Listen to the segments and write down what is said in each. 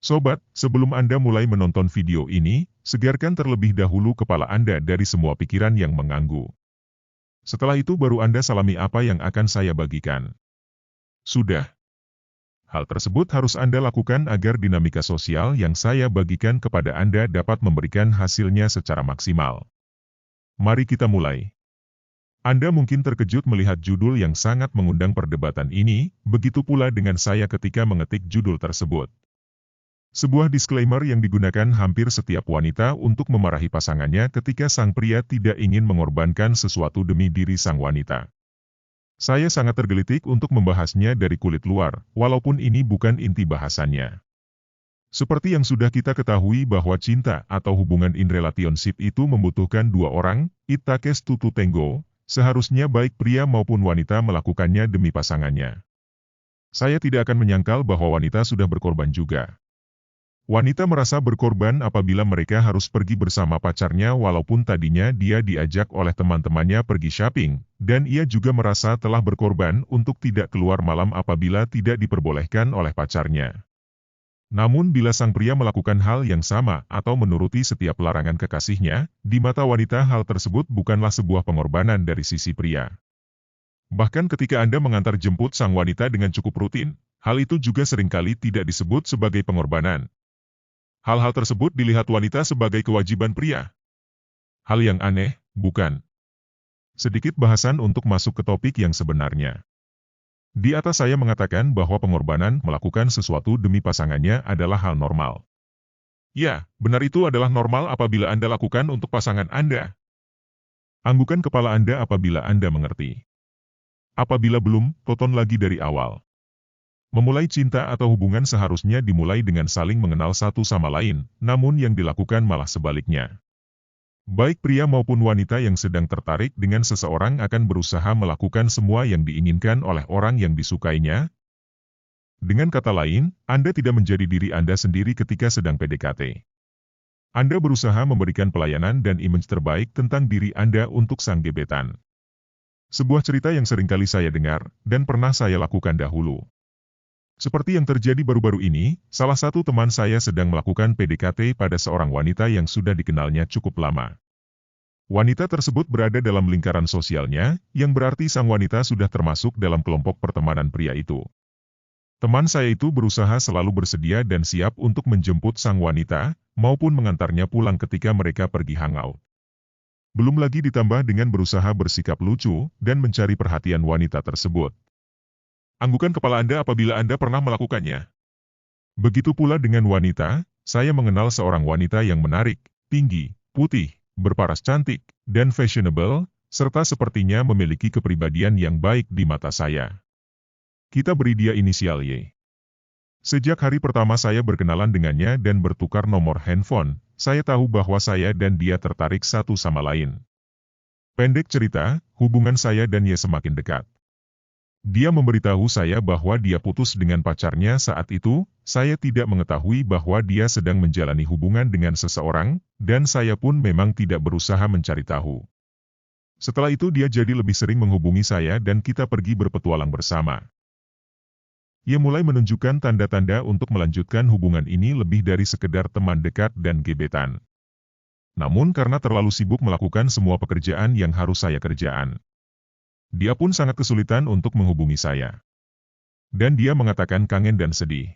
Sobat, sebelum Anda mulai menonton video ini, segarkan terlebih dahulu kepala Anda dari semua pikiran yang mengganggu. Setelah itu baru Anda salami apa yang akan saya bagikan. Sudah. Hal tersebut harus Anda lakukan agar dinamika sosial yang saya bagikan kepada Anda dapat memberikan hasilnya secara maksimal. Mari kita mulai. Anda mungkin terkejut melihat judul yang sangat mengundang perdebatan ini, begitu pula dengan saya ketika mengetik judul tersebut. Sebuah disclaimer yang digunakan hampir setiap wanita untuk memarahi pasangannya ketika sang pria tidak ingin mengorbankan sesuatu demi diri sang wanita. Saya sangat tergelitik untuk membahasnya dari kulit luar, walaupun ini bukan inti bahasannya. Seperti yang sudah kita ketahui bahwa cinta atau hubungan in relationship itu membutuhkan dua orang, it takes two to tango, seharusnya baik pria maupun wanita melakukannya demi pasangannya. Saya tidak akan menyangkal bahwa wanita sudah berkorban juga. Wanita merasa berkorban apabila mereka harus pergi bersama pacarnya walaupun tadinya dia diajak oleh teman-temannya pergi shopping, dan ia juga merasa telah berkorban untuk tidak keluar malam apabila tidak diperbolehkan oleh pacarnya. Namun bila sang pria melakukan hal yang sama atau menuruti setiap larangan kekasihnya, di mata wanita hal tersebut bukanlah sebuah pengorbanan dari sisi pria. Bahkan ketika Anda mengantar jemput sang wanita dengan cukup rutin, hal itu juga seringkali tidak disebut sebagai pengorbanan. Hal-hal tersebut dilihat wanita sebagai kewajiban pria. Hal yang aneh, bukan? Sedikit bahasan untuk masuk ke topik yang sebenarnya. Di atas saya mengatakan bahwa pengorbanan melakukan sesuatu demi pasangannya adalah hal normal. Ya, benar itu adalah normal apabila Anda lakukan untuk pasangan Anda. Anggukan kepala Anda apabila Anda mengerti. Apabila belum, tonton lagi dari awal. Memulai cinta atau hubungan seharusnya dimulai dengan saling mengenal satu sama lain, namun yang dilakukan malah sebaliknya. Baik pria maupun wanita yang sedang tertarik dengan seseorang akan berusaha melakukan semua yang diinginkan oleh orang yang disukainya. Dengan kata lain, Anda tidak menjadi diri Anda sendiri ketika sedang PDKT. Anda berusaha memberikan pelayanan dan image terbaik tentang diri Anda untuk sang gebetan. Sebuah cerita yang seringkali saya dengar, dan pernah saya lakukan dahulu. Seperti yang terjadi baru-baru ini, salah satu teman saya sedang melakukan PDKT pada seorang wanita yang sudah dikenalnya cukup lama. Wanita tersebut berada dalam lingkaran sosialnya, yang berarti sang wanita sudah termasuk dalam kelompok pertemanan pria itu. Teman saya itu berusaha selalu bersedia dan siap untuk menjemput sang wanita, maupun mengantarnya pulang ketika mereka pergi hangout. Belum lagi ditambah dengan berusaha bersikap lucu, dan mencari perhatian wanita tersebut. Anggukan kepala Anda apabila Anda pernah melakukannya. Begitu pula dengan wanita, saya mengenal seorang wanita yang menarik, tinggi, putih, berparas cantik, dan fashionable, serta sepertinya memiliki kepribadian yang baik di mata saya. Kita beri dia inisial Y. Sejak hari pertama saya berkenalan dengannya dan bertukar nomor handphone, saya tahu bahwa saya dan dia tertarik satu sama lain. Pendek cerita, hubungan saya dan Y semakin dekat. Dia memberitahu saya bahwa dia putus dengan pacarnya saat itu, saya tidak mengetahui bahwa dia sedang menjalani hubungan dengan seseorang, dan saya pun memang tidak berusaha mencari tahu. Setelah itu dia jadi lebih sering menghubungi saya dan kita pergi berpetualang bersama. Ia mulai menunjukkan tanda-tanda untuk melanjutkan hubungan ini lebih dari sekedar teman dekat dan gebetan. Namun karena terlalu sibuk melakukan semua pekerjaan yang harus saya kerjakan, dia pun sangat kesulitan untuk menghubungi saya. Dan dia mengatakan kangen dan sedih.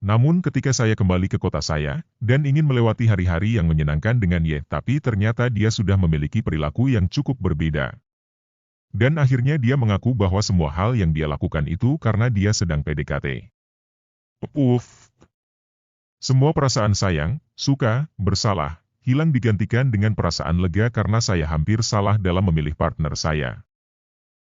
Namun ketika saya kembali ke kota saya, dan ingin melewati hari-hari yang menyenangkan dengan Y, tapi ternyata dia sudah memiliki perilaku yang cukup berbeda. Dan akhirnya dia mengaku bahwa semua hal yang dia lakukan itu karena dia sedang PDKT. Semua perasaan sayang, suka, bersalah, hilang digantikan dengan perasaan lega karena saya hampir salah dalam memilih partner saya.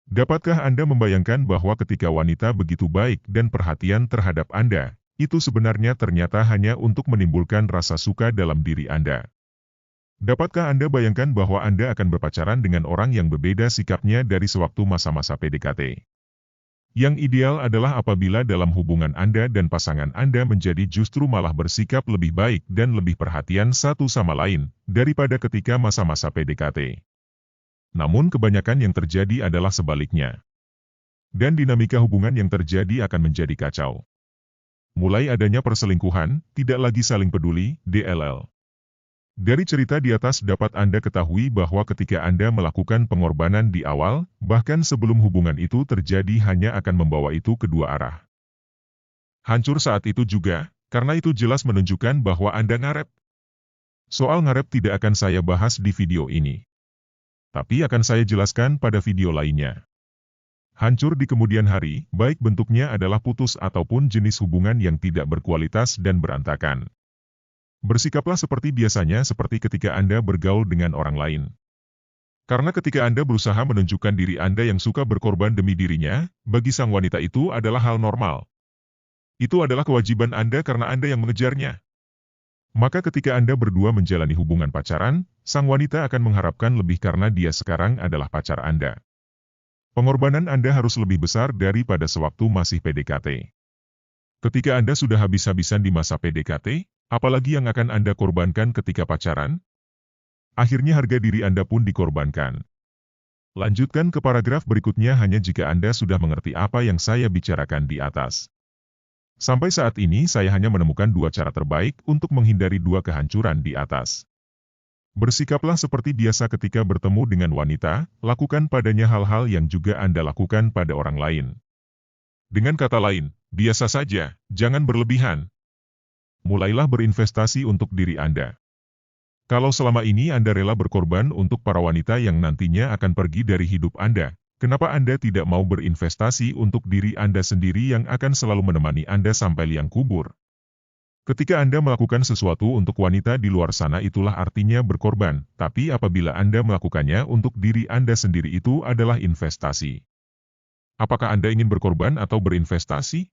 Dapatkah Anda membayangkan bahwa ketika wanita begitu baik dan perhatian terhadap Anda, itu sebenarnya ternyata hanya untuk menimbulkan rasa suka dalam diri Anda? Dapatkah Anda bayangkan bahwa Anda akan berpacaran dengan orang yang berbeda sikapnya dari sewaktu masa-masa PDKT? Yang ideal adalah apabila dalam hubungan Anda dan pasangan Anda menjadi justru malah bersikap lebih baik dan lebih perhatian satu sama lain, daripada ketika masa-masa PDKT. Namun kebanyakan yang terjadi adalah sebaliknya. Dan dinamika hubungan yang terjadi akan menjadi kacau. Mulai adanya perselingkuhan, tidak lagi saling peduli, DLL. Dari cerita di atas dapat Anda ketahui bahwa ketika Anda melakukan pengorbanan di awal, bahkan sebelum hubungan itu terjadi hanya akan membawa itu kedua arah. Hancur saat itu juga, karena itu jelas menunjukkan bahwa Anda ngaret. Soal ngaret tidak akan saya bahas di video ini. Tapi akan saya jelaskan pada video lainnya. Hancur di kemudian hari, baik bentuknya adalah putus ataupun jenis hubungan yang tidak berkualitas dan berantakan. Bersikaplah seperti biasanya seperti ketika Anda bergaul dengan orang lain. Karena ketika Anda berusaha menunjukkan diri Anda yang suka berkorban demi dirinya, bagi sang wanita itu adalah hal normal. Itu adalah kewajiban Anda karena Anda yang mengejarnya. Maka ketika Anda berdua menjalani hubungan pacaran, sang wanita akan mengharapkan lebih karena dia sekarang adalah pacar Anda. Pengorbanan Anda harus lebih besar daripada sewaktu masih PDKT. Ketika Anda sudah habis-habisan di masa PDKT, apalagi yang akan Anda korbankan ketika pacaran? Akhirnya harga diri Anda pun dikorbankan. Lanjutkan ke paragraf berikutnya hanya jika Anda sudah mengerti apa yang saya bicarakan di atas. Sampai saat ini saya hanya menemukan dua cara terbaik untuk menghindari dua kehancuran di atas. Bersikaplah seperti biasa ketika bertemu dengan wanita, lakukan padanya hal-hal yang juga Anda lakukan pada orang lain. Dengan kata lain, biasa saja, jangan berlebihan. Mulailah berinvestasi untuk diri Anda. Kalau selama ini Anda rela berkorban untuk para wanita yang nantinya akan pergi dari hidup Anda, kenapa Anda tidak mau berinvestasi untuk diri Anda sendiri yang akan selalu menemani Anda sampai liang kubur? Ketika Anda melakukan sesuatu untuk wanita di luar sana itulah artinya berkorban, tapi apabila Anda melakukannya untuk diri Anda sendiri itu adalah investasi. Apakah Anda ingin berkorban atau berinvestasi?